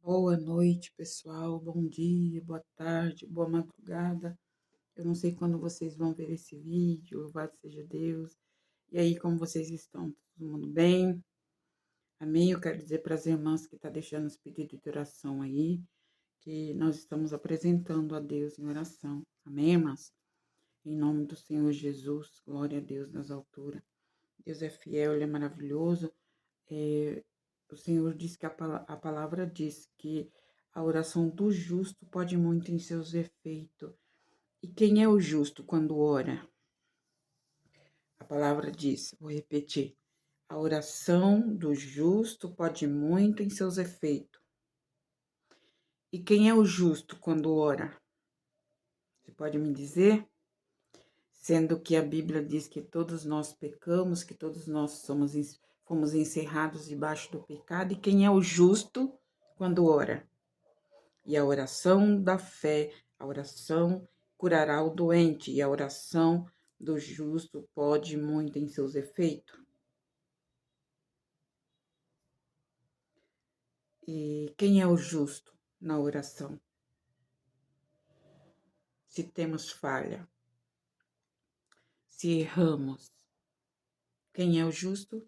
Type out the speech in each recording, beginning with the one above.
Boa noite, pessoal. Bom dia, boa tarde, boa madrugada. Eu não sei quando vocês vão ver esse vídeo, louvado seja Deus. E aí, como vocês estão? Todo mundo bem? Amém? Eu quero dizer para as irmãs que estão deixando os pedidos de oração aí, que nós estamos apresentando a Deus em oração. Amém, irmãs? Em nome do Senhor Jesus, glória a Deus nas alturas. Deus é fiel, Ele é maravilhoso. É, o Senhor diz que a palavra diz que a oração do justo pode muito em seus efeitos. E quem é o justo quando ora? A palavra diz, vou repetir, a oração do justo pode muito em seus efeitos. E quem é o justo quando ora? Você pode me dizer? Sendo que a Bíblia diz que todos nós pecamos, que todos nós fomos encerrados debaixo do pecado. E quem é o justo quando ora? E a oração da fé, a oração curará o doente, e a oração do justo pode muito em seus efeitos. E quem é o justo na oração? Se temos falha, se erramos, quem é o justo?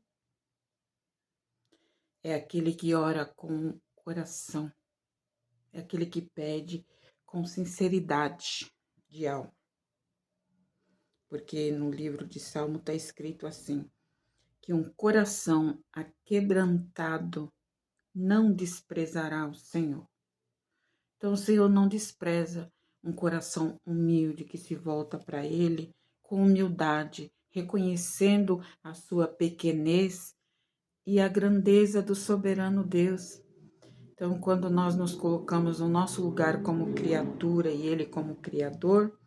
É aquele que ora com coração, é aquele que pede com sinceridade de alma. Porque no livro de Salmo está escrito assim, que um coração aquebrantado não desprezará o Senhor. Então o Senhor não despreza um coração humilde que se volta para Ele com humildade, reconhecendo a sua pequenez e a grandeza do soberano Deus. Então, quando nós nos colocamos no nosso lugar como criatura e Ele como Criador,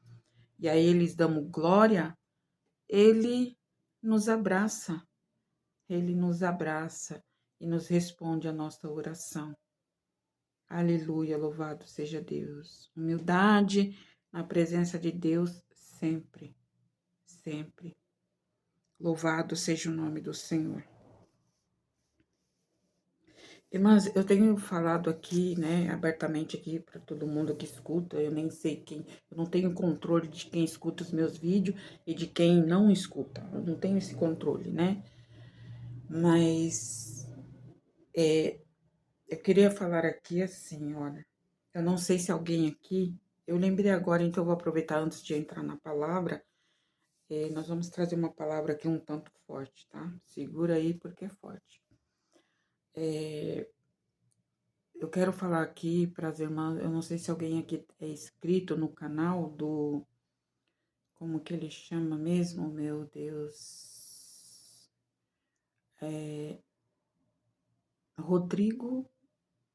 e a Eles damos glória, Ele nos abraça, Ele nos abraça e nos responde a nossa oração. Aleluia, louvado seja Deus. Humildade na presença de Deus sempre, sempre. Louvado seja o nome do Senhor. Irmãs, eu tenho falado aqui, né, abertamente aqui para todo mundo que escuta, eu nem sei quem, eu não tenho controle de quem escuta os meus vídeos e de quem não escuta, eu não tenho esse controle, né, mas eu queria falar aqui assim, olha, eu não sei se alguém aqui, eu lembrei agora, então eu vou aproveitar antes de entrar na palavra, nós vamos trazer uma palavra aqui um tanto forte, tá? Segura aí porque é forte. Eu quero falar aqui para as irmãs, eu não sei se alguém aqui é inscrito no canal do, como que ele chama mesmo, meu Deus, Rodrigo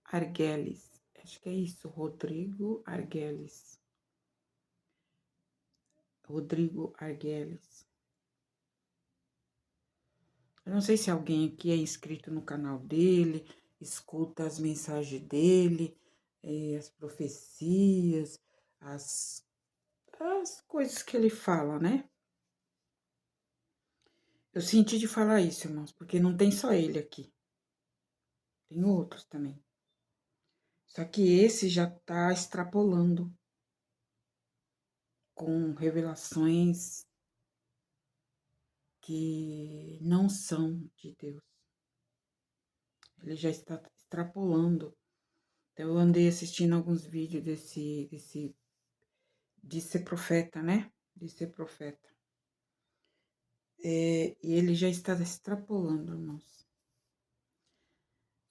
Arguelles, acho que é isso, Rodrigo Arguelles. Rodrigo Arguelles. Eu não sei se alguém aqui é inscrito no canal dele, escuta as mensagens dele, as profecias, as, as coisas que ele fala, né? Eu senti de falar isso, irmãos, porque não tem só ele aqui. Tem outros também. Só que esse já tá extrapolando com revelações que não são de Deus. Ele já está extrapolando. Então, eu andei assistindo alguns vídeos de ser profeta, né? De ser profeta. E ele já está extrapolando, irmãos.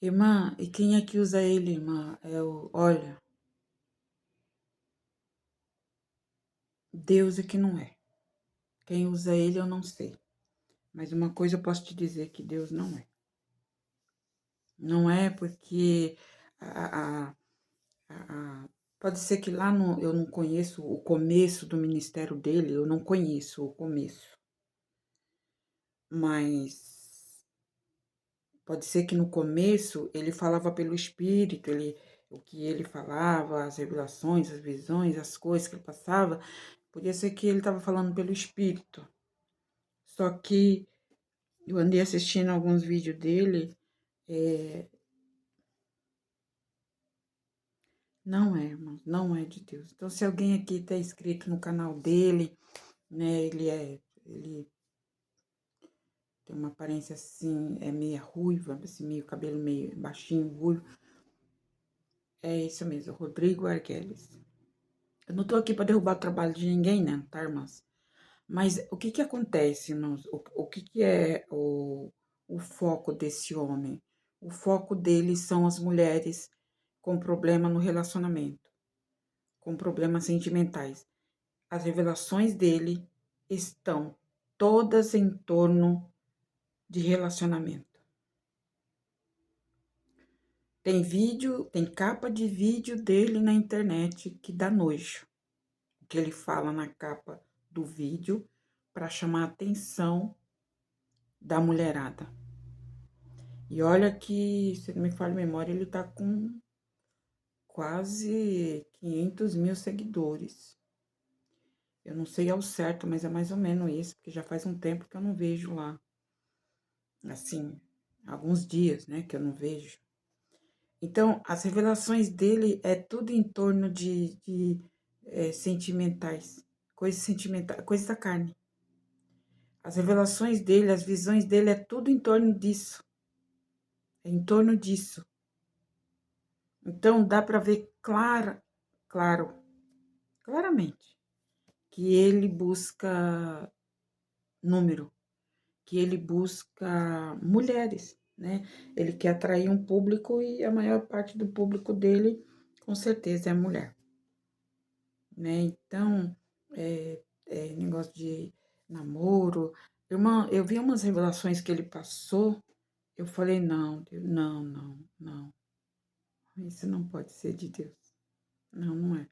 Irmã, e quem é que usa ele, irmã? Olha, Deus é que não é. Quem usa ele eu não sei. Mas uma coisa eu posso te dizer que Deus não é. Não é porque a, a, pode ser que lá no, eu não conheço o começo do ministério dele, eu não conheço o começo. Mas pode ser que no começo ele falava pelo Espírito, o que ele falava, as revelações, as visões, as coisas que ele passava, podia ser que ele estava falando pelo Espírito. Só que eu andei assistindo alguns vídeos dele, Não é, irmãos, não é de Deus. Então, se alguém aqui está inscrito no canal dele, né, ele tem uma aparência assim, é meia ruiva, assim, meio cabelo meio baixinho, ruivo. É isso mesmo, Rodrigo Arguelles. Eu não tô aqui para derrubar o trabalho de ninguém, não, tá, irmãs? Mas o que que acontece, o que que é o foco desse homem? O foco dele são as mulheres com problema no relacionamento, com problemas sentimentais. As revelações dele estão todas em torno de relacionamento. Tem vídeo, tem capa de vídeo dele na internet que dá nojo. O que ele fala na capa do vídeo para chamar a atenção da mulherada. E olha que, se não me falha a memória, ele tá com quase 500 mil seguidores. Eu não sei ao certo, mas é mais ou menos isso, porque já faz um tempo que eu não vejo lá. Assim, alguns dias, né, que eu não vejo. Então, as revelações dele é tudo em torno de sentimentais, coisas sentimentais, coisas da carne. As revelações dele, as visões dele é tudo em torno disso. É em torno disso. Então, dá para ver claramente, que ele busca número, que ele busca mulheres, né? Ele quer atrair um público e a maior parte do público dele, com certeza, é mulher, né? Então, negócio de namoro. Irmã, eu vi umas revelações que ele passou, eu falei, não, Deus, não, não, não. Isso não pode ser de Deus. Não, não é.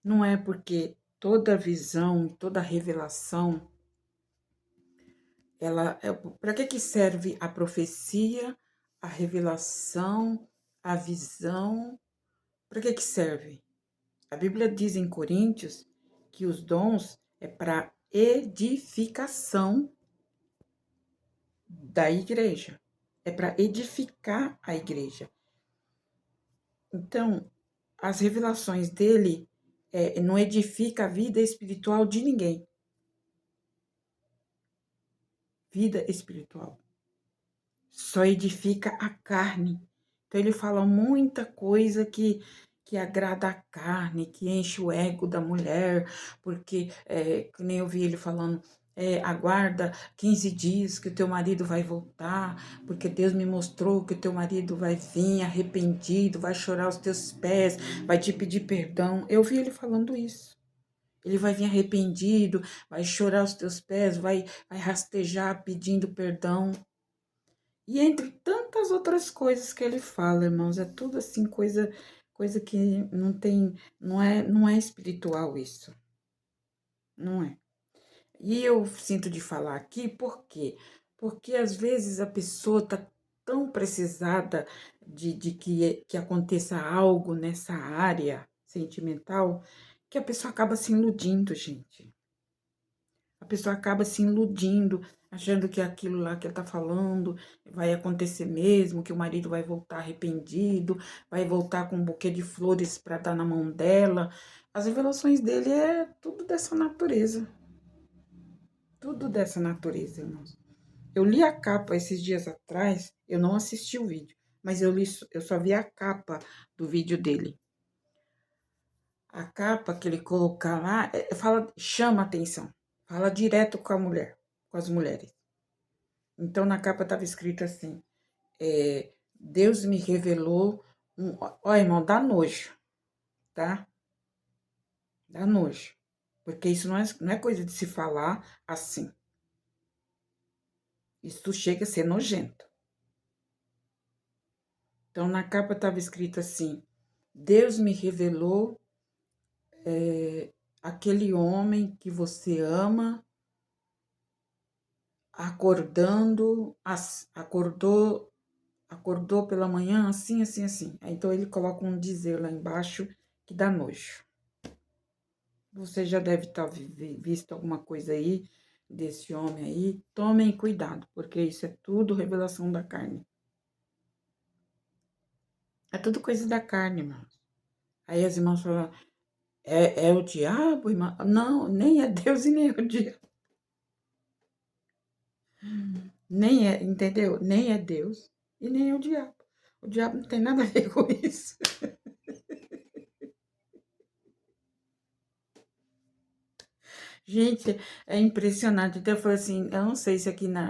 Não é porque toda visão, toda revelação, ela é, para que serve a profecia, a revelação, a visão? Para que serve? A Bíblia diz em Coríntios que os dons é para edificação da igreja. É para edificar a igreja. Então, as revelações dele não edifica a vida espiritual de ninguém. Vida espiritual. Só edifica a carne. Então, ele fala muita coisa que agrada a carne, que enche o ego da mulher, porque, que nem eu vi ele falando, aguarda 15 dias que o teu marido vai voltar, porque Deus me mostrou que o teu marido vai vir arrependido, vai chorar aos teus pés, vai te pedir perdão. Eu vi ele falando isso. Ele vai vir arrependido, vai chorar aos teus pés, vai rastejar pedindo perdão. E entre tantas outras coisas que ele fala, irmãos, é tudo assim, coisa que não tem, não é espiritual isso. Não é. E eu sinto de falar aqui, por quê? Porque às vezes a pessoa está tão precisada que aconteça algo nessa área sentimental, que a pessoa acaba se iludindo, gente. A pessoa acaba se iludindo, achando que aquilo lá que ela tá falando vai acontecer mesmo, que o marido vai voltar arrependido, vai voltar com um buquê de flores para dar na mão dela. As revelações dele é tudo dessa natureza. Tudo dessa natureza, irmãos. Eu li a capa esses dias atrás, eu não assisti o vídeo, mas eu só vi a capa do vídeo dele. A capa que ele colocar lá, chama atenção, fala direto com a mulher, com as mulheres. Então, na capa estava escrito assim, Deus me revelou, ó, irmão, dá nojo, tá? Dá nojo, porque isso não é coisa de se falar assim. Isso chega a ser nojento. Então, na capa estava escrito assim, Deus me revelou aquele homem que você ama, acordou pela manhã assim, assim, assim. Então ele coloca um dizer lá embaixo que dá nojo. Você já deve estar visto alguma coisa aí desse homem aí. Tomem cuidado, porque isso é tudo revelação da carne. É tudo coisa da carne, irmãos. Aí as irmãs falam, é o diabo, irmã? Não, nem é Deus e nem é o diabo. Nem é, entendeu? Nem é Deus e nem é o diabo. O diabo não tem nada a ver com isso. Gente, é impressionante. Então eu falei assim, eu não sei se aqui no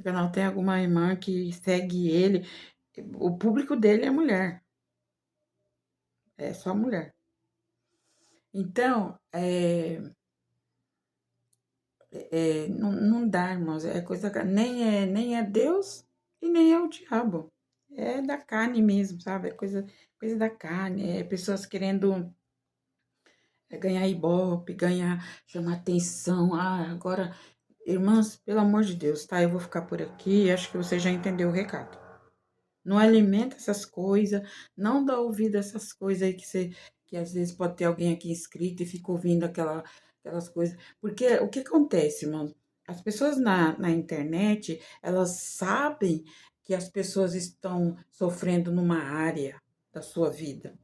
canal tem alguma irmã que segue ele. O público dele é mulher, é só mulher. Então, não dá, irmãos, é coisa, nem é Deus e nem é o diabo. É da carne mesmo, sabe? É coisa da carne, é pessoas querendo ganhar ibope, ganhar, chamar atenção. Ah, agora, irmãs, pelo amor de Deus, tá? Eu vou ficar por aqui, acho que você já entendeu o recado. Não alimenta essas coisas, não dá ouvido a essas coisas aí que às vezes pode ter alguém aqui inscrito e fica ouvindo aquelas coisas. Porque o que acontece, irmão? As pessoas na internet, elas sabem que as pessoas estão sofrendo numa área da sua vida.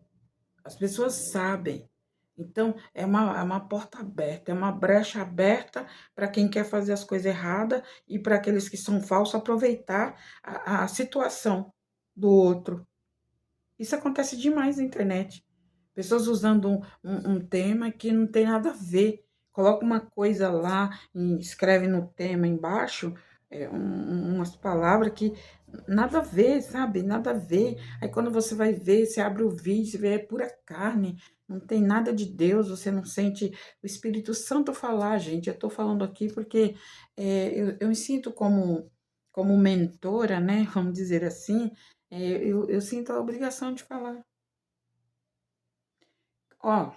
As pessoas sabem. Então, é uma porta aberta, é uma brecha aberta para quem quer fazer as coisas erradas e para aqueles que são falsos aproveitar a situação do outro. Isso acontece demais na internet. Pessoas usando um tema que não tem nada a ver. Coloca uma coisa lá, escreve no tema embaixo, umas palavras que nada a ver, sabe? Nada a ver. Aí quando você vai ver, você abre o vídeo, você vê, é pura carne. Não tem nada de Deus, você não sente o Espírito Santo falar, gente. Eu estou falando aqui porque eu me sinto como mentora, né? Vamos dizer assim, eu sinto a obrigação de falar. Ó,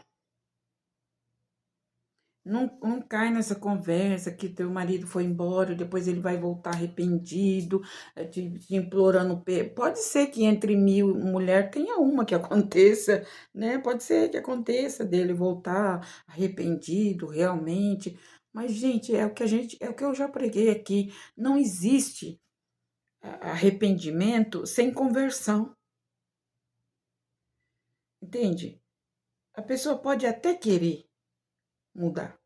não cai nessa conversa que teu marido foi embora, depois ele vai voltar arrependido, te implorando. Pode ser que entre 1.000 mulheres tenha uma que aconteça, né? Pode ser que aconteça dele voltar arrependido realmente. Mas, gente, é o que eu já preguei aqui. Não existe arrependimento sem conversão, entende? A pessoa pode até querer mudar.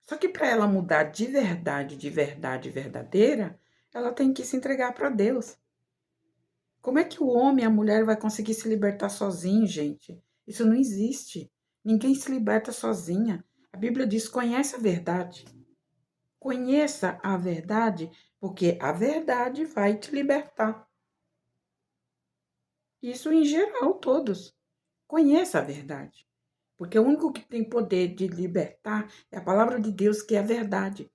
Só que para ela mudar de verdade verdadeira, ela tem que se entregar para Deus. Como é que o homem e a mulher vai conseguir se libertar sozinho, gente? Isso não existe. Ninguém se liberta sozinha. A Bíblia diz: conhece a verdade. Conheça a verdade, porque a verdade vai te libertar. Isso em geral, todos. Conheça a verdade. Porque o único que tem poder de libertar é a palavra de Deus, que é a verdade.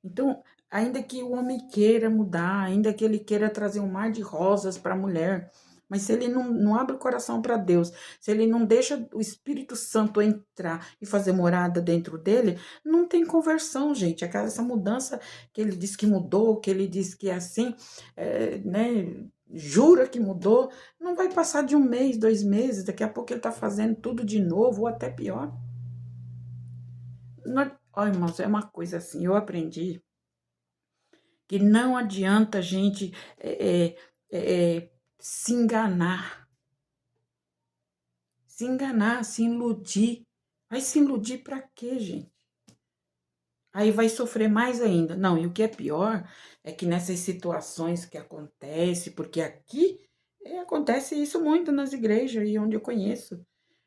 Então, ainda que o homem queira mudar, ainda que ele queira trazer um mar de rosas para a mulher, mas se ele não abre o coração para Deus, se ele não deixa o Espírito Santo entrar e fazer morada dentro dele, não tem conversão, gente. Essa mudança que ele diz que mudou, que ele diz que é assim, né? Jura que mudou, não vai passar de 1 mês, 2 meses, daqui a pouco ele está fazendo tudo de novo, ou até pior. Olha, irmãos, é uma coisa assim, eu aprendi que não adianta a gente se enganar, se iludir. Vai se iludir para quê, gente? Aí vai sofrer mais ainda. Não, e o que é pior é que nessas situações que acontece, porque aqui acontece isso muito nas igrejas e onde eu conheço.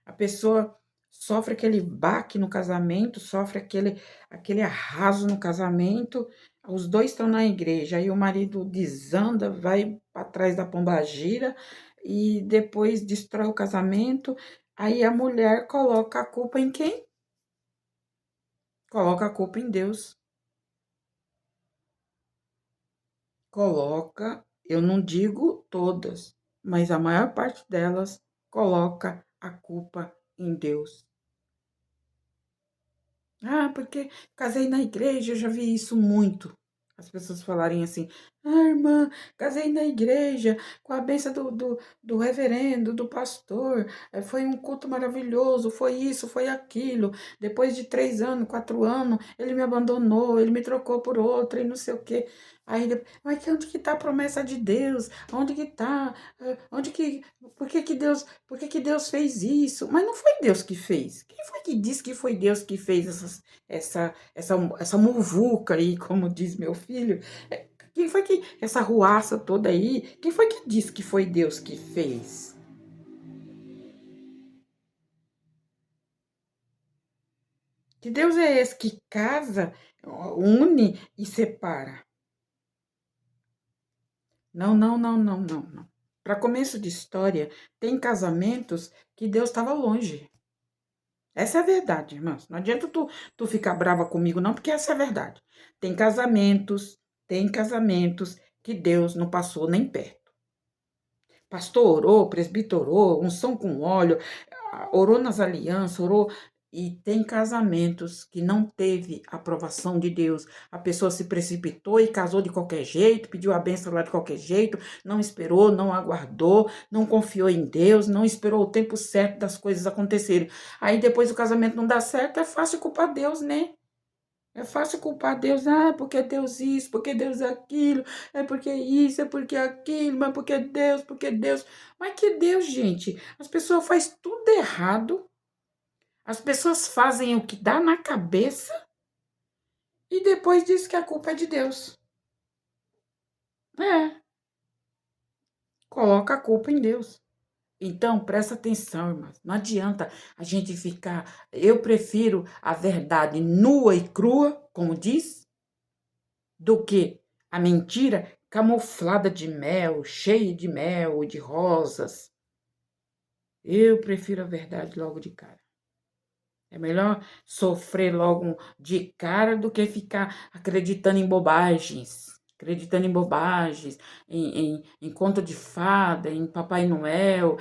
A pessoa sofre aquele baque no casamento, sofre aquele arraso no casamento. Os dois estão na igreja, aí o marido desanda, vai para trás da pombagira e depois destrói o casamento. Aí a mulher coloca a culpa em quem? Coloca a culpa em Deus. Coloca, eu não digo todas, mas a maior parte delas coloca a culpa em Deus. Ah, porque casei na igreja, eu já vi isso muito. As pessoas falarem assim: Ah, irmã, casei na igreja, com a benção do reverendo, do pastor. Foi um culto maravilhoso, foi isso, foi aquilo. Depois de 3 anos, 4 anos, ele me abandonou, ele me trocou por outra e não sei o quê. Aí, mas onde que tá a promessa de Deus? Onde que tá? Onde que, por que que Deus fez isso? Mas não foi Deus que fez. Quem foi que disse que foi Deus que fez essa muvuca aí, como diz meu filho? Quem foi que, essa ruaça toda aí, quem foi que disse que foi Deus que fez? Que Deus é esse que casa, une e separa? Não, não, não, não, não, não. Para começo de história, tem casamentos que Deus estava longe. Essa é a verdade, irmãos. Não adianta tu ficar brava comigo, não, porque essa é a verdade. Tem casamentos que Deus não passou nem perto. Pastor orou, presbítero orou, unção com óleo, orou nas alianças, orou. E tem casamentos que não teve aprovação de Deus. A pessoa se precipitou e casou de qualquer jeito, pediu a bênção lá de qualquer jeito, não esperou, não aguardou, não confiou em Deus, não esperou o tempo certo das coisas acontecerem. Aí depois o casamento não dá certo, é fácil culpar Deus, né? É fácil culpar Deus, porque Deus isso, porque Deus aquilo, é porque isso, é porque aquilo, mas porque Deus. Mas que Deus, gente? As pessoas fazem tudo errado, as pessoas fazem o que dá na cabeça e depois diz que a culpa é de Deus. É, coloca a culpa em Deus. Então, presta atenção, irmãs. Não adianta a gente ficar. Eu prefiro a verdade nua e crua, como diz, do que a mentira camuflada de mel, cheia de mel e de rosas. Eu prefiro a verdade logo de cara. É melhor sofrer logo de cara do que ficar acreditando em bobagens. Acreditando em bobagens, em conto de fada, em Papai Noel.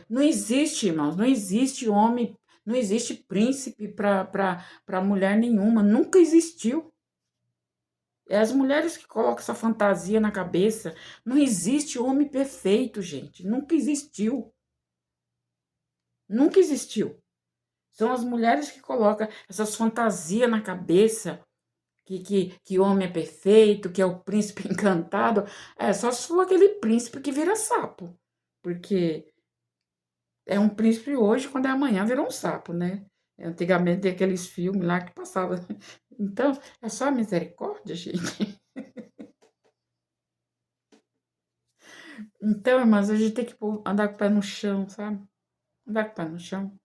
Não existe, irmãos, não existe homem, não existe príncipe para mulher nenhuma. Nunca existiu. É as mulheres que colocam essa fantasia na cabeça. Não existe homem perfeito, gente. Nunca existiu. Nunca existiu. São as mulheres que colocam essas fantasias na cabeça. Que homem é perfeito, que é o príncipe encantado. É só se for aquele príncipe que vira sapo. Porque é um príncipe hoje, quando é amanhã, vira um sapo, né? Antigamente tem aqueles filmes lá que passavam. Então, é só misericórdia, gente. Então, irmãs, a gente tem que andar com o pé no chão, sabe? Andar com o pé no chão.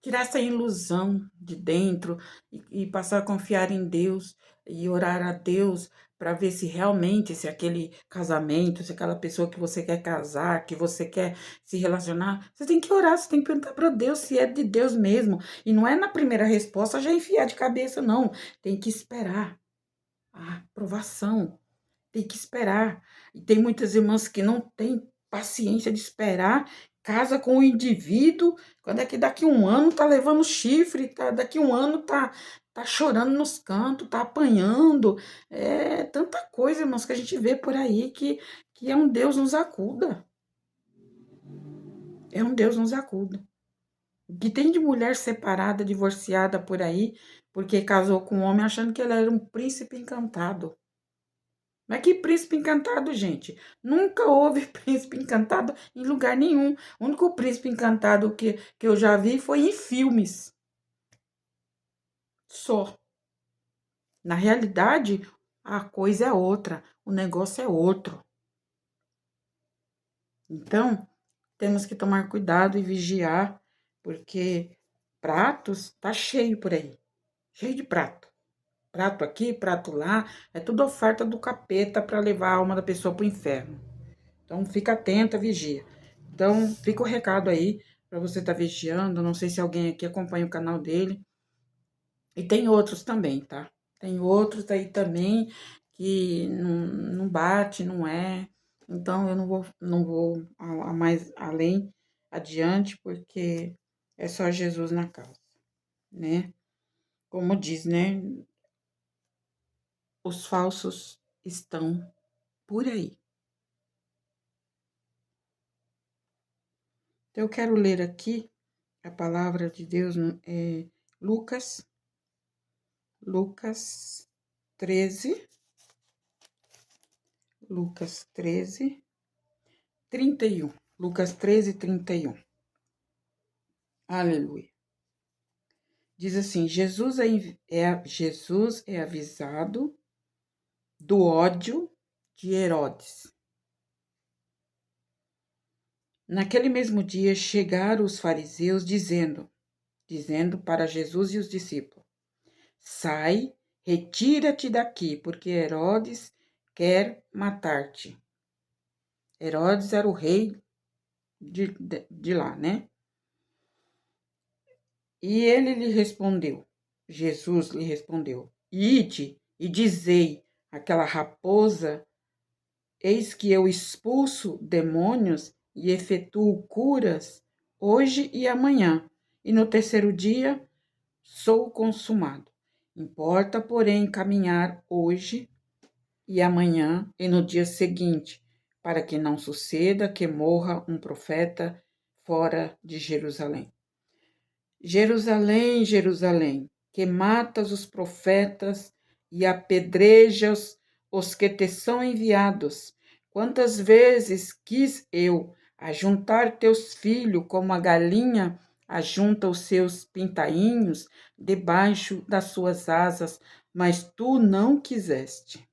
Tirar essa ilusão de dentro e passar a confiar em Deus e orar a Deus para ver se realmente, se aquele casamento, se aquela pessoa que você quer casar, que você quer se relacionar, você tem que orar, você tem que perguntar para Deus se é de Deus mesmo. E não é na primeira resposta já enfiar de cabeça, não. Tem que esperar a aprovação. Tem que esperar. E tem muitas irmãs que não têm paciência de esperar, casa com o indivíduo, quando é que daqui um ano tá levando chifre, daqui um ano tá chorando nos cantos, tá apanhando. É tanta coisa, irmãos, que a gente vê por aí que é um Deus nos acuda. É um Deus nos acuda. O que tem de mulher separada, divorciada por aí, porque casou com um homem achando que ele era um príncipe encantado. Mas que príncipe encantado, gente? Nunca houve príncipe encantado em lugar nenhum. O único príncipe encantado que eu já vi foi em filmes. Só. Na realidade, a coisa é outra. O negócio é outro. Então, temos que tomar cuidado e vigiar, porque pratos tá cheio por aí. Cheio de prato. Prato aqui, prato lá. É tudo oferta do capeta para levar a alma da pessoa pro inferno. Então, fica atenta, vigia. Então, fica o recado aí para você estar vigiando. Não sei se alguém aqui acompanha o canal dele. E tem outros também, tá? Tem outros aí também que não bate, não é. Então, eu não vou a mais além adiante, porque é só Jesus na causa, né? Como diz, né? Os falsos. estão por aí. Então, eu quero ler aqui a palavra de Deus, Lucas 13, Lucas 13, 31. Lucas 13, 31. Aleluia. Diz assim, Jesus é avisado do ódio de Herodes. Naquele mesmo dia chegaram os fariseus dizendo para Jesus e os discípulos, sai, retira-te daqui, porque Herodes quer matar-te. Herodes era o rei de lá, né? E ele lhe respondeu, Jesus lhe respondeu, ide e dizei àquela raposa, eis que eu expulso demônios e efetuo curas hoje e amanhã, e no terceiro dia sou consumado. Importa, porém, caminhar hoje e amanhã e no dia seguinte, para que não suceda que morra um profeta fora de Jerusalém. Jerusalém, Jerusalém, que matas os profetas e apedrejas os que te são enviados. Quantas vezes quis eu ajuntar teus filhos como a galinha ajunta os seus pintainhos debaixo das suas asas, mas tu não quiseste.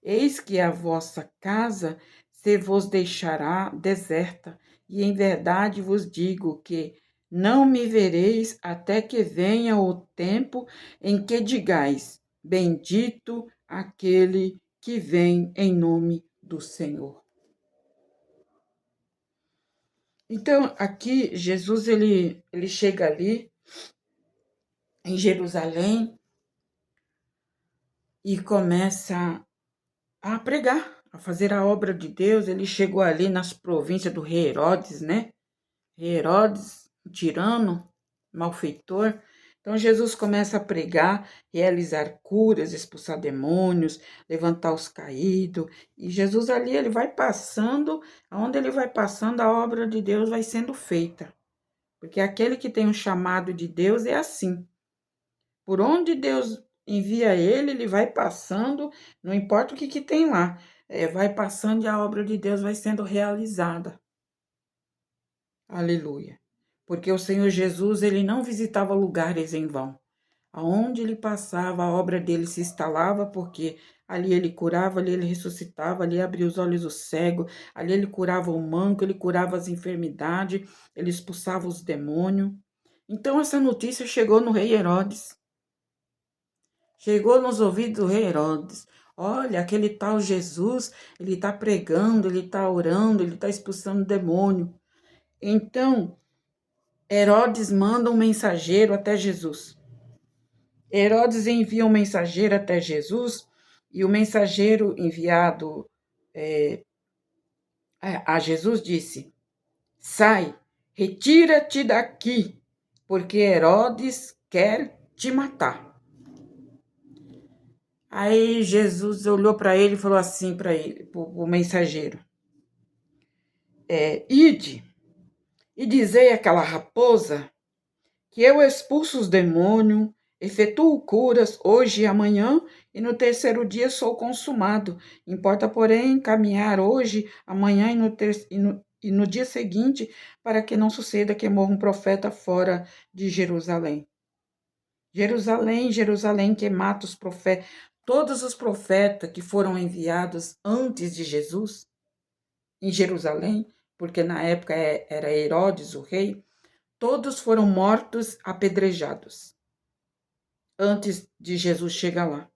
Eis que a vossa casa se vos deixará deserta, e em verdade vos digo que não me vereis até que venha o tempo em que digais, bendito aquele que vem em nome do Senhor. Então, aqui, Jesus, ele chega ali em Jerusalém e começa a pregar, a fazer a obra de Deus. Ele chegou ali nas províncias do rei Herodes, né? Rei Herodes, tirano, malfeitor. Então, Jesus começa a pregar, realizar curas, expulsar demônios, levantar os caídos. E Jesus ali, ele vai passando, aonde ele vai passando, a obra de Deus vai sendo feita. Porque aquele que tem um chamado de Deus é assim. Por onde Deus envia ele, ele vai passando, não importa o que tem lá, vai passando e a obra de Deus vai sendo realizada. Aleluia. Porque o Senhor Jesus, ele não visitava lugares em vão. Aonde ele passava, a obra dele se instalava, porque ali ele curava, ali ele ressuscitava, ali abria os olhos do cego, ali ele curava o manco, ele curava as enfermidades, ele expulsava os demônios. Então essa notícia chegou no rei Herodes. Chegou nos ouvidos do rei Herodes. Olha, aquele tal Jesus, ele está pregando, ele está orando, ele está expulsando demônio. Então, Herodes manda um mensageiro até Jesus. Herodes envia um mensageiro até Jesus, e o mensageiro enviado a Jesus disse, sai, retira-te daqui, porque Herodes quer te matar. Aí Jesus olhou para ele e falou assim para ele, o mensageiro, ide e dizei àquela raposa que eu expulso os demônios, efetuo curas hoje e amanhã, e no terceiro dia sou consumado. Importa, porém, caminhar hoje, amanhã e no dia seguinte, para que não suceda que morra um profeta fora de Jerusalém. Jerusalém, Jerusalém, que mata os profetas. Todos os profetas que foram enviados antes de Jesus, em Jerusalém, porque na época era Herodes o rei, todos foram mortos apedrejados, antes de Jesus chegar lá.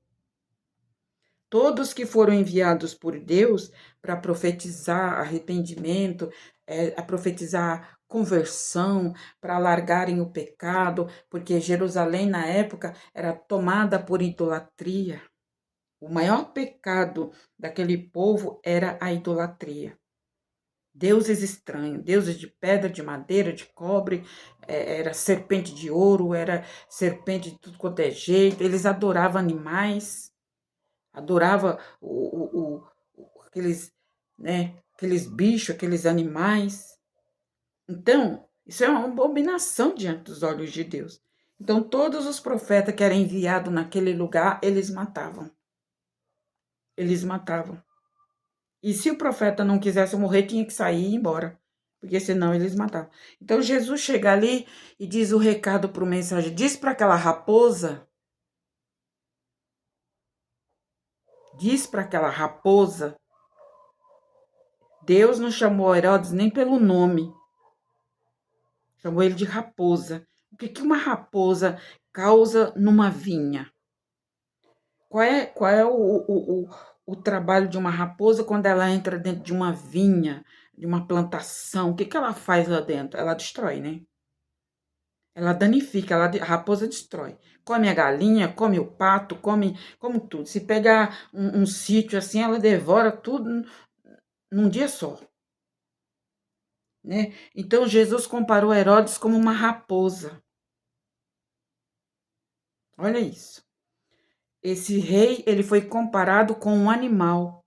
Todos que foram enviados por Deus para profetizar arrependimento, a profetizar conversão, para largarem o pecado, porque Jerusalém na época era tomada por idolatria. O maior pecado daquele povo era a idolatria. Deuses estranhos, deuses de pedra, de madeira, de cobre, era serpente de ouro, era serpente de tudo quanto é jeito, eles adoravam animais. adorava aqueles, né, aqueles bichos, aqueles animais. Então, isso é uma abominação diante dos olhos de Deus. Então, todos os profetas que eram enviados naquele lugar, eles matavam. Eles matavam. E se o profeta não quisesse morrer, tinha que sair e ir embora, porque senão eles matavam. Então, Jesus chega ali e diz o recado para o mensageiro, diz para aquela raposa, Deus não chamou Herodes nem pelo nome, chamou ele de raposa. O que uma raposa causa numa vinha? Qual é o trabalho de uma raposa quando ela entra dentro de uma vinha, de uma plantação? O que ela faz lá dentro? Ela destrói, né? Ela danifica, a raposa destrói. Come a galinha, come o pato, come tudo. Se pegar um sítio assim, ela devora tudo num dia só. Né? Então, Jesus comparou Herodes como uma raposa. Olha isso. Esse rei, ele foi comparado com um animal.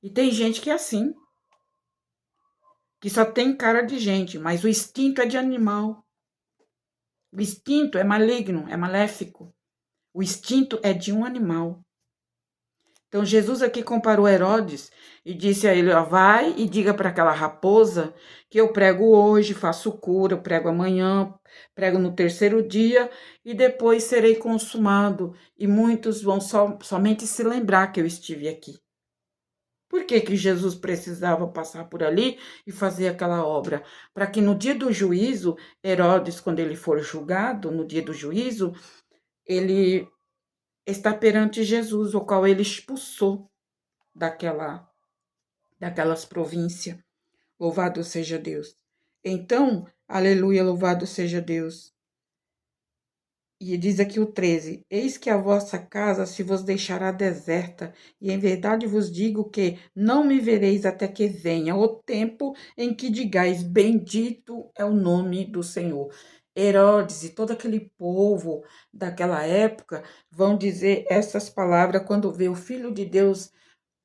E tem gente que é assim, que só tem cara de gente, mas o instinto é de animal. O instinto é maligno, é maléfico. O instinto é de um animal. Então, Jesus aqui comparou Herodes e disse a ele, ó, vai e diga para aquela raposa que eu prego hoje, faço cura, eu prego amanhã, prego no terceiro dia e depois serei consumado. E muitos vão somente se lembrar que eu estive aqui. Por que Jesus precisava passar por ali e fazer aquela obra? Para que no dia do juízo, Herodes, quando ele for julgado, no dia do juízo, ele está perante Jesus, o qual ele expulsou daquelas províncias. Louvado seja Deus. Então, aleluia, louvado seja Deus. E diz aqui o 13, eis que a vossa casa se vos deixará deserta, e em verdade vos digo que não me vereis até que venha o tempo em que digais, bendito é o nome do Senhor. Herodes e todo aquele povo daquela época vão dizer essas palavras quando vê o Filho de Deus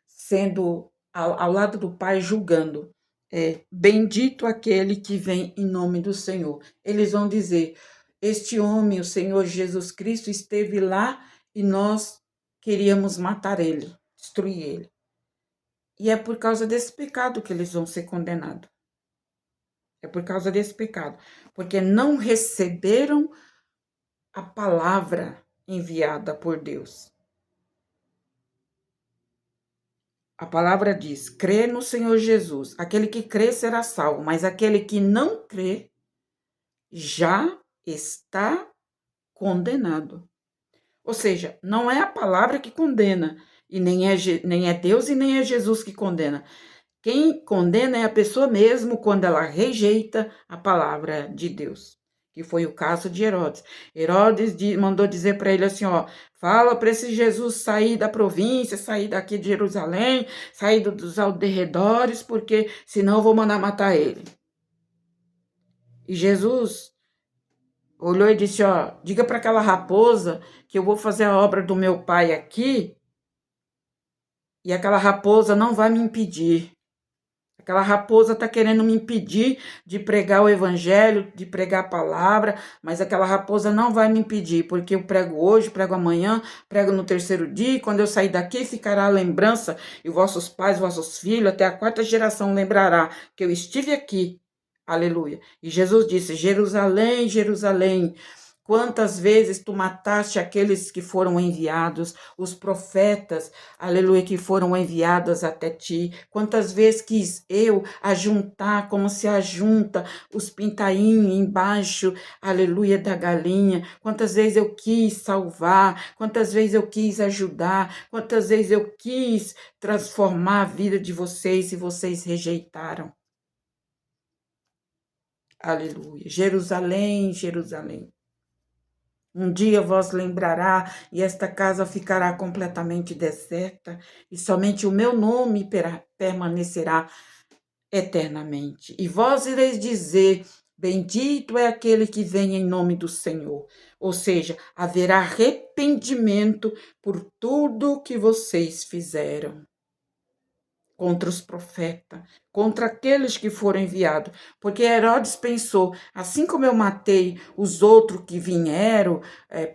sendo ao lado do Pai julgando. Bendito aquele que vem em nome do Senhor. Eles vão dizer, este homem, o Senhor Jesus Cristo, esteve lá e nós queríamos matar ele, destruir ele. E é por causa desse pecado que eles vão ser condenados. É por causa desse pecado. Porque não receberam a palavra enviada por Deus. A palavra diz, crê no Senhor Jesus. Aquele que crê será salvo, mas aquele que não crê já está condenado. Ou seja, não é a palavra que condena, e nem é Deus e nem é Jesus que condena. Quem condena é a pessoa mesmo quando ela rejeita a palavra de Deus, que foi o caso de Herodes. Herodes mandou dizer para ele assim, ó, fala para esse Jesus sair da província, sair daqui de Jerusalém, sair dos alrededores, porque senão eu vou mandar matar ele. E Jesus olhou e disse, ó, diga para aquela raposa que eu vou fazer a obra do meu pai aqui e aquela raposa não vai me impedir. Aquela raposa está querendo me impedir de pregar o evangelho, de pregar a palavra, mas aquela raposa não vai me impedir, porque eu prego hoje, prego amanhã, prego no terceiro dia, e quando eu sair daqui ficará a lembrança, e vossos pais, vossos filhos, até a 4ª geração lembrará que eu estive aqui. Aleluia. E Jesus disse, Jerusalém, Jerusalém, quantas vezes tu mataste aqueles que foram enviados, os profetas, aleluia, que foram enviados até ti. Quantas vezes quis eu ajuntar, como se ajunta os pintainhos embaixo, aleluia, da galinha. Quantas vezes eu quis salvar, quantas vezes eu quis ajudar, quantas vezes eu quis transformar a vida de vocês e vocês rejeitaram. Aleluia. Jerusalém, Jerusalém. Um dia vos lembrará e esta casa ficará completamente deserta e somente o meu nome permanecerá eternamente. E vós ireis dizer, Bendito é aquele que vem em nome do Senhor. Ou seja, haverá arrependimento por tudo que vocês fizeram contra os profetas, contra aqueles que foram enviados. Porque Herodes pensou, assim como eu matei os outros que vieram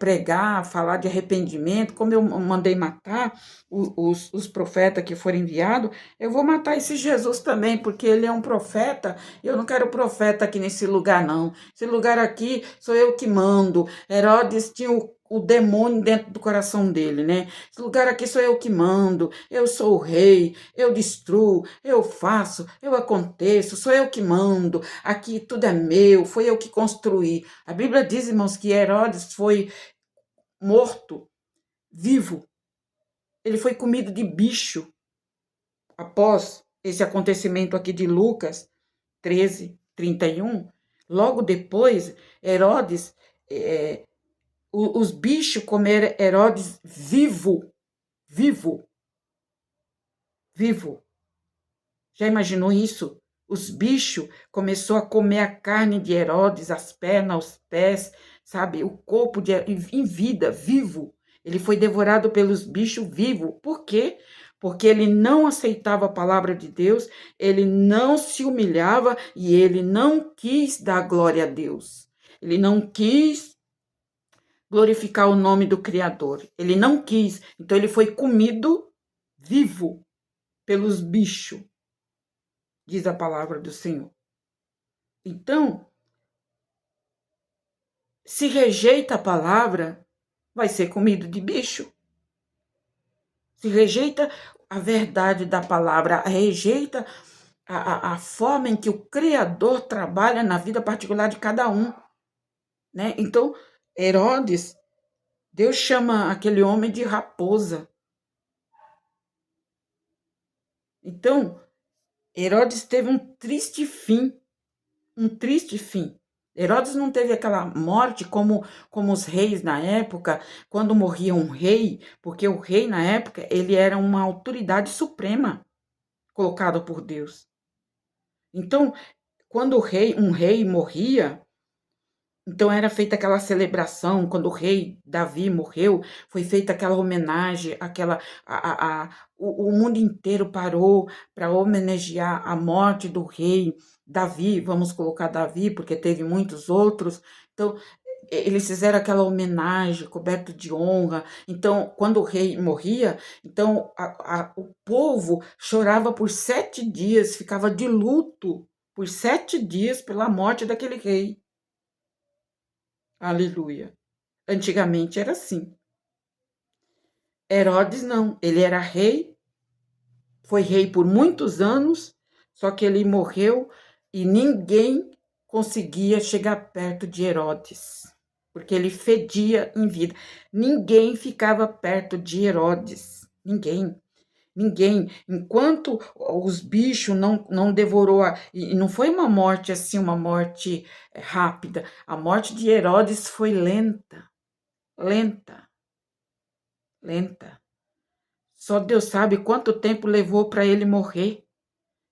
pregar, falar de arrependimento, como eu mandei matar os profetas que foram enviados, eu vou matar esse Jesus também, porque ele é um profeta, e eu não quero profeta aqui nesse lugar, não. Esse lugar aqui sou eu que mando. Herodes tinha o demônio dentro do coração dele, né? Esse lugar aqui sou eu que mando, eu sou o rei, eu destruo, eu faço, eu aconteço, sou eu que mando, aqui tudo é meu, foi eu que construí. A Bíblia diz, irmãos, que Herodes foi morto, vivo, ele foi comido de bicho após esse acontecimento aqui de Lucas 13:31. Logo depois, Herodes, os bichos comeram Herodes vivo, vivo, vivo. Já imaginou isso? Os bichos começou a comer a carne de Herodes, as pernas, os pés, sabe? O corpo em vida, vivo. Ele foi devorado pelos bichos vivo. Por quê? Porque ele não aceitava a palavra de Deus, ele não se humilhava e ele não quis dar glória a Deus. Ele não quis glorificar o nome do Criador. Ele não quis. Então ele foi comido vivo pelos bichos, diz a palavra do Senhor. Então, se rejeita a palavra, vai ser comido de bicho. Se rejeita a verdade da palavra, rejeita a forma em que o Criador trabalha na vida particular de cada um, né? Então, Herodes, Deus chama aquele homem de raposa. Então, Herodes teve um triste fim, um triste fim. Herodes não teve aquela morte como os reis na época, quando morria um rei, porque o rei na época ele era uma autoridade suprema colocado por Deus. Então, quando um rei morria, então era feita aquela celebração, quando o rei Davi morreu, foi feita aquela homenagem, o mundo inteiro parou para homenagear a morte do rei Davi, vamos colocar Davi, porque teve muitos outros. Então, eles fizeram aquela homenagem, coberto de honra. Então, quando o rei morria, então o povo chorava por 7 dias, ficava de luto por 7 dias pela morte daquele rei. Aleluia. Antigamente era assim. Herodes não, ele era rei, foi rei por muitos anos, só que ele morreu e ninguém conseguia chegar perto de Herodes, porque ele fedia em vida. Ninguém ficava perto de Herodes, ninguém. Ninguém, enquanto os bichos não devorou, e não foi uma morte assim, uma morte rápida, a morte de Herodes foi lenta, lenta, lenta. Só Deus sabe quanto tempo levou para ele morrer,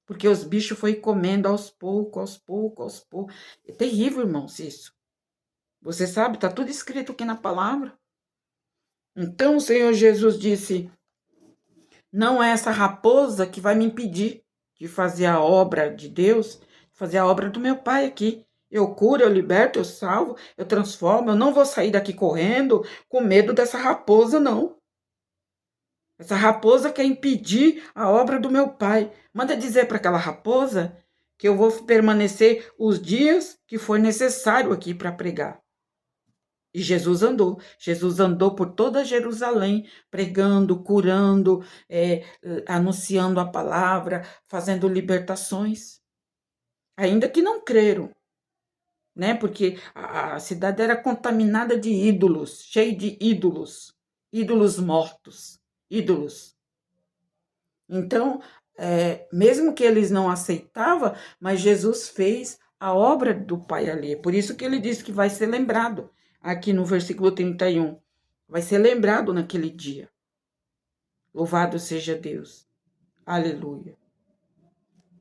porque os bichos foi comendo aos poucos, aos poucos, aos poucos. É terrível, irmãos, isso. Você sabe, está tudo escrito aqui na palavra. Então o Senhor Jesus disse: não é essa raposa que vai me impedir de fazer a obra de Deus, fazer a obra do meu Pai aqui. Eu curo, eu liberto, eu salvo, eu transformo. Eu não vou sair daqui correndo com medo dessa raposa, não. Essa raposa quer impedir a obra do meu Pai. Manda dizer para aquela raposa que eu vou permanecer os dias que for necessário aqui para pregar. E Jesus andou por toda Jerusalém, pregando, curando, anunciando a palavra, fazendo libertações. Ainda que não creram, né? Porque a cidade era contaminada de ídolos, cheia de ídolos, ídolos mortos, ídolos. Então, mesmo que eles não aceitavam, mas Jesus fez a obra do Pai ali. Por isso que ele disse que vai ser lembrado aqui no versículo 31. Vai ser lembrado naquele dia. Louvado seja Deus. Aleluia.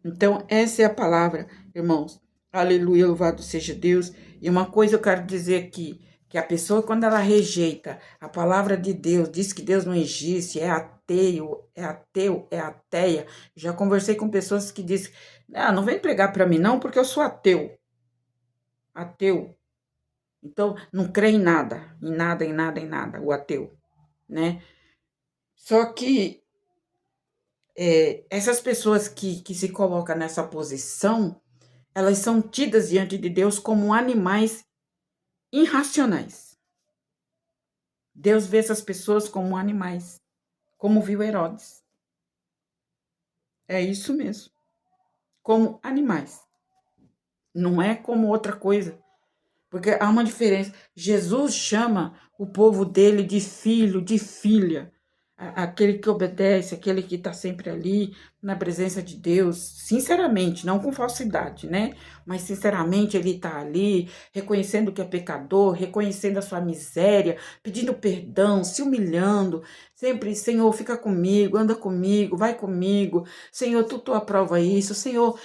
Então, essa é a palavra, irmãos. Aleluia, louvado seja Deus. E uma coisa eu quero dizer aqui, que a pessoa, quando ela rejeita a palavra de Deus, diz que Deus não existe, é ateu, é ateia. Já conversei com pessoas que dizem, não vem pregar para mim não, porque eu sou ateu. Ateu. Então, não crê em nada, em nada, em nada, em nada, o ateu, né? Só que essas pessoas que se colocam nessa posição, elas são tidas diante de Deus como animais irracionais. Deus vê essas pessoas como animais, como viu Herodes. É isso mesmo, como animais. Não é como outra coisa. Porque há uma diferença. Jesus chama o povo dele de filho, de filha. Aquele que obedece, aquele que está sempre ali na presença de Deus, sinceramente, não com falsidade, né? Mas sinceramente ele está ali, reconhecendo que é pecador, reconhecendo a sua miséria, pedindo perdão, se humilhando, sempre, Senhor, fica comigo, anda comigo, vai comigo, Senhor, tu aprova isso, Senhor,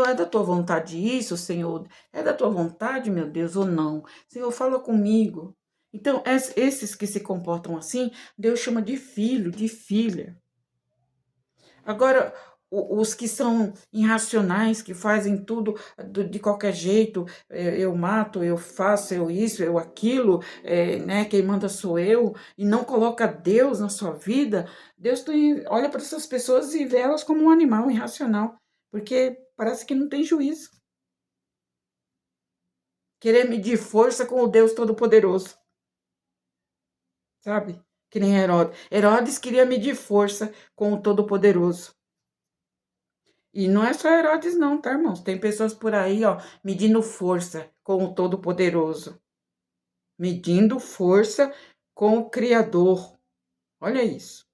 é da tua vontade isso, Senhor, é da tua vontade, meu Deus, ou não? Senhor, fala comigo. Então, esses que se comportam assim, Deus chama de filho, de filha. Agora, os que são irracionais, que fazem tudo de qualquer jeito, eu mato, eu faço, eu isso, eu aquilo, né, quem manda sou eu, e não coloca Deus na sua vida, Deus olha para essas pessoas e vê elas como um animal irracional, porque parece que não tem juízo. Querer medir força com o Deus Todo-Poderoso, sabe? Que nem Herodes. Herodes queria medir força com o Todo-Poderoso. E não é só Herodes, não, tá, irmãos? Tem pessoas por aí, ó, medindo força com o Todo-Poderoso. Medindo força com o Criador. Olha isso.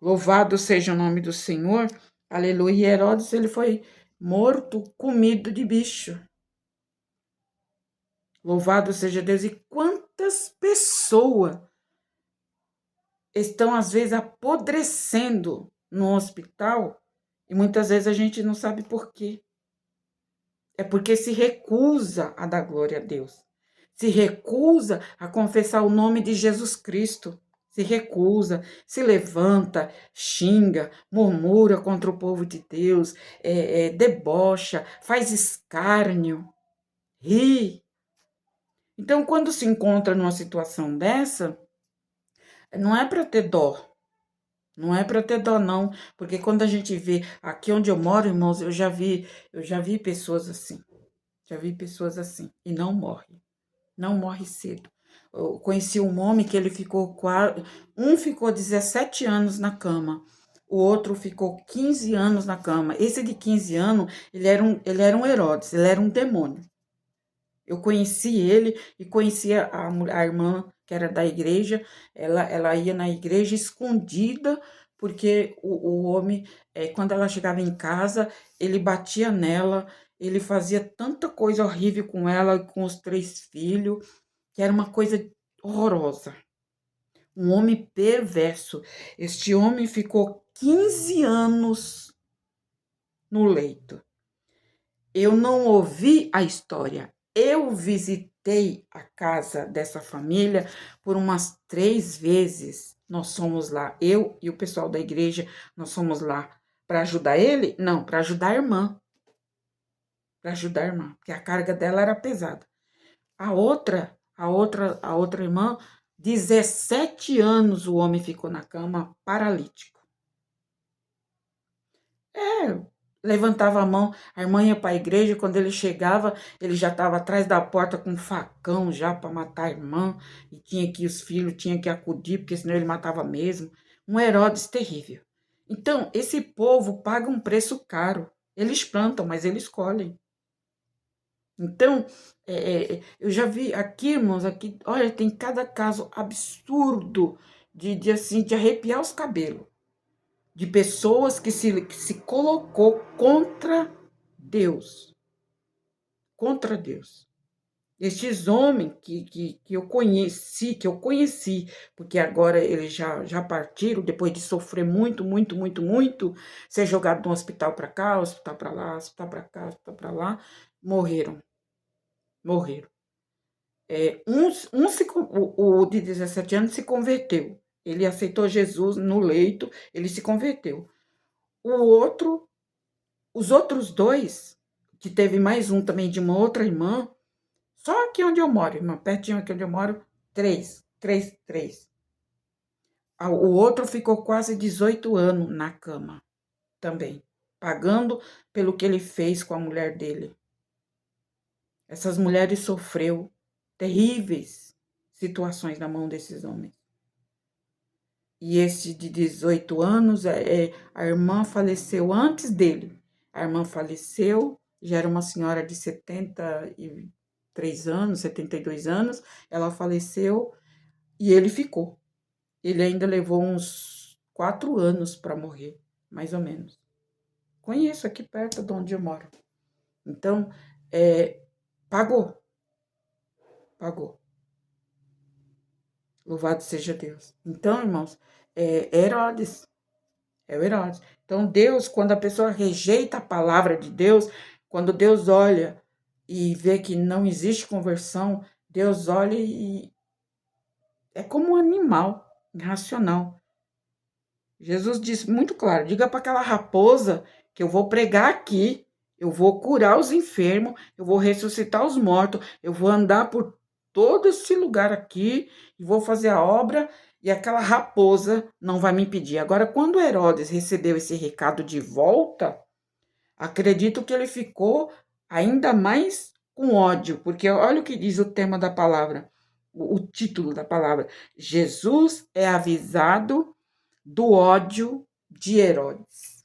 Louvado seja o nome do Senhor. Aleluia. E Herodes, ele foi morto, comido de bicho. Louvado seja Deus. E quantas pessoas estão, às vezes, apodrecendo no hospital e muitas vezes a gente não sabe por quê. É porque se recusa a dar glória a Deus. Se recusa a confessar o nome de Jesus Cristo. Se recusa, se levanta, xinga, murmura contra o povo de Deus, debocha, faz escárnio, ri. Então, quando se encontra numa situação dessa, não é para ter dó. Não é para ter dó, não, porque quando a gente vê aqui onde eu moro, irmãos, eu já vi pessoas assim. Já vi pessoas assim e não morre cedo. Eu conheci um homem que ele ficou um ficou 17 anos na cama, o outro ficou 15 anos na cama. Esse de 15 anos, ele era um Herodes, ele era um demônio. Eu conheci ele e conhecia a irmã que era da igreja. Ela ia na igreja escondida, porque o homem, quando ela chegava em casa, ele batia nela, ele fazia tanta coisa horrível com ela e com os 3 filhos, que era uma coisa horrorosa. Um homem perverso. Este homem ficou 15 anos no leito. Eu não ouvi a história. Eu visitei a casa dessa família por umas 3 vezes. Nós fomos lá, eu e o pessoal da igreja, nós fomos lá para ajudar ele? Não, para ajudar a irmã. Para ajudar a irmã, porque a carga dela era pesada. A outra irmã, 17 anos o homem ficou na cama paralítico. Levantava a mão, a irmã ia para a igreja, quando ele chegava, ele já estava atrás da porta com um facão já para matar a irmã, e tinha que os filhos tinham que acudir, porque senão ele matava mesmo. Um Herodes terrível. Então, esse povo paga um preço caro. Eles plantam, mas eles colhem. Então, eu já vi aqui, irmãos, aqui, olha, tem cada caso absurdo assim, de arrepiar os cabelos de pessoas que se colocou contra Deus. Contra Deus. Estes homens que eu conheci, porque agora eles já partiram, depois de sofrer muito, muito, muito, muito, ser jogado de um hospital para cá, hospital para lá, hospital para cá, hospital para lá, morreram, morreram. O de 17 anos se converteu, ele aceitou Jesus no leito, ele se converteu. O outro, os outros dois, que teve mais um também de uma outra irmã, só aqui onde eu moro, irmã, pertinho aqui onde eu moro, três. O outro ficou quase 18 anos na cama também, pagando pelo que ele fez com a mulher dele. Essas mulheres sofreu terríveis situações na mão desses homens. E esse de 18 anos, a irmã faleceu antes dele. A irmã faleceu, já era uma senhora de 73 anos, 72 anos. Ela faleceu e ele ficou. Ele ainda levou uns 4 anos para morrer, mais ou menos. Conheço aqui perto de onde eu moro. Então, pagou. Louvado seja Deus. Então, irmãos, Herodes. É o Herodes. Então, Deus, quando a pessoa rejeita a palavra de Deus, quando Deus olha e vê que não existe conversão, Deus olha e é como um animal irracional. Jesus disse muito claro: diga para aquela raposa que eu vou pregar aqui, eu vou curar os enfermos, eu vou ressuscitar os mortos, eu vou andar por todo esse lugar aqui e vou fazer a obra, e aquela raposa não vai me impedir. Agora, quando Herodes recebeu esse recado de volta, acredito que ele ficou ainda mais com ódio, porque olha o que diz o tema da palavra, o título da palavra: Jesus é avisado do ódio de Herodes.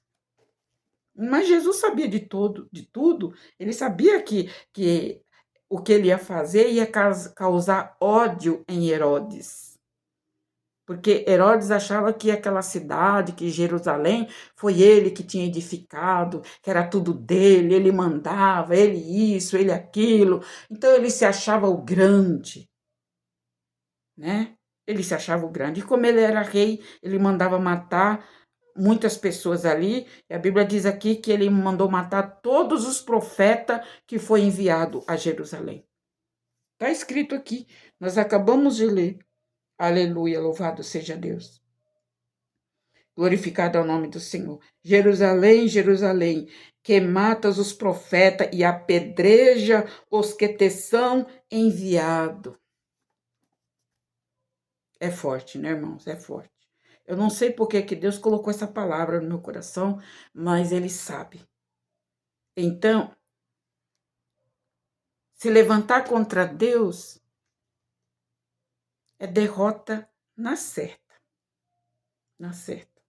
Mas Jesus sabia de tudo. Ele sabia que o que ele ia fazer ia causar ódio em Herodes. Porque Herodes achava que aquela cidade, que Jerusalém, foi ele que tinha edificado, que era tudo dele, ele mandava, ele isso, ele aquilo. Então ele se achava o grande, né? Ele se achava o grande. E como ele era rei, ele mandava matar muitas pessoas ali. E a Bíblia diz aqui que ele mandou matar todos os profetas que foi enviado a Jerusalém. Está escrito aqui, nós acabamos de ler. Aleluia, louvado seja Deus. Glorificado é o nome do Senhor. Jerusalém, Jerusalém, que matas os profetas e apedreja os que te são enviados. É forte, né, irmãos? É forte. Eu não sei por que Deus colocou essa palavra no meu coração, mas Ele sabe. Então, se levantar contra Deus é derrota na certa. Na certa.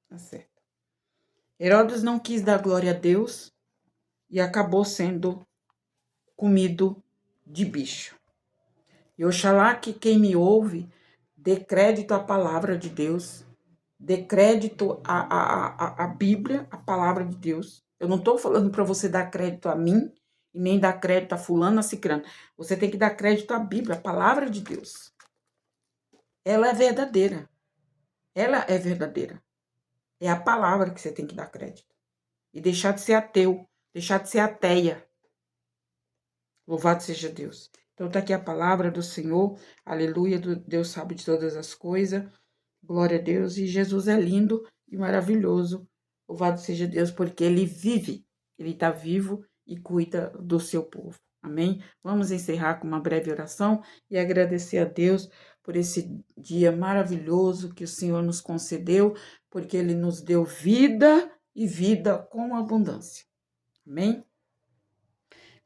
Na certa. Herodes não quis dar glória a Deus e acabou sendo comido de bicho. E oxalá que quem me ouve dê crédito à palavra de Deus, dê crédito à Bíblia, à palavra de Deus. Eu não estou falando para você dar crédito a mim e nem dar crédito a fulano, a cicrano. Você tem que dar crédito à Bíblia, à palavra de Deus. Ela é verdadeira. Ela é verdadeira. É a palavra que você tem que dar crédito. E deixar de ser ateu, deixar de ser ateia. Louvado seja Deus. Então tá aqui a palavra do Senhor. Aleluia, Deus sabe de todas as coisas. Glória a Deus. E Jesus é lindo e maravilhoso. Louvado seja Deus, porque Ele vive. Ele está vivo e cuida do seu povo. Amém? Vamos encerrar com uma breve oração e agradecer a Deus por esse dia maravilhoso que o Senhor nos concedeu, porque Ele nos deu vida e vida com abundância. Amém?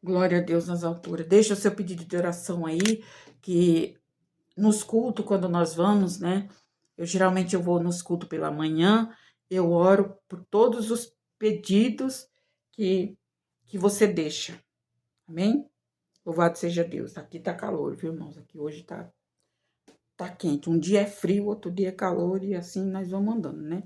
Glória a Deus nas alturas. Deixa o seu pedido de oração aí, que nos cultos, quando nós vamos, né? Geralmente eu vou nos cultos pela manhã, eu oro por todos os pedidos que você deixa. Amém? Louvado seja Deus. Aqui tá calor, viu, irmãos? Aqui hoje tá quente. Um dia é frio, outro dia é calor, e assim nós vamos andando, né?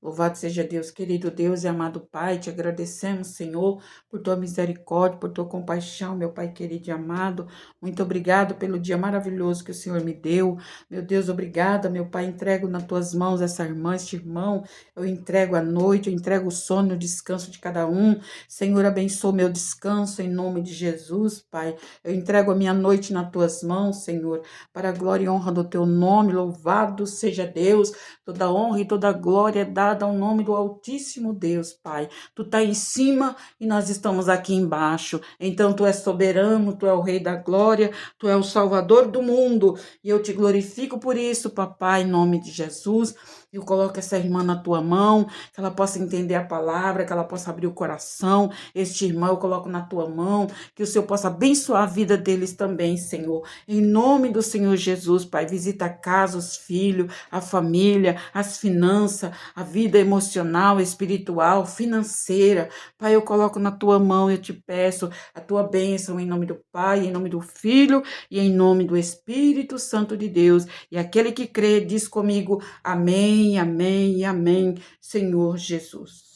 Louvado seja Deus, querido Deus e amado Pai, te agradecemos, Senhor, por tua misericórdia, por tua compaixão, meu Pai querido e amado. Muito obrigado pelo dia maravilhoso que o Senhor me deu. Meu Deus, obrigada, meu Pai, entrego nas tuas mãos essa irmã, este irmão. Eu entrego a noite, eu entrego o sono, o descanso de cada um. Senhor, abençoa meu descanso em nome de Jesus, Pai. Eu entrego a minha noite nas tuas mãos, Senhor, para a glória e honra do teu nome. Louvado seja Deus. Toda honra e toda glória é dada ao nome do Altíssimo Deus, Pai. Tu tá em cima e nós estamos aqui embaixo. Então tu és soberano, tu é o Rei da glória, tu é o Salvador do mundo. E eu te glorifico por isso, papai, em nome de Jesus. Eu coloco essa irmã na tua mão, que ela possa entender a palavra, que ela possa abrir o coração. Este irmão eu coloco na tua mão, que o Senhor possa abençoar a vida deles também, Senhor. Em nome do Senhor Jesus, Pai, visita a casa, os filhos, a família, as finanças, a vida emocional, espiritual, financeira. Pai, eu coloco na tua mão, eu te peço a tua bênção em nome do Pai, em nome do Filho e em nome do Espírito Santo de Deus. E aquele que crê, diz comigo, amém, amém e amém, Senhor Jesus.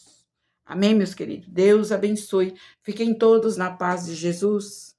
Amém, meus queridos. Deus abençoe. Fiquem todos na paz de Jesus.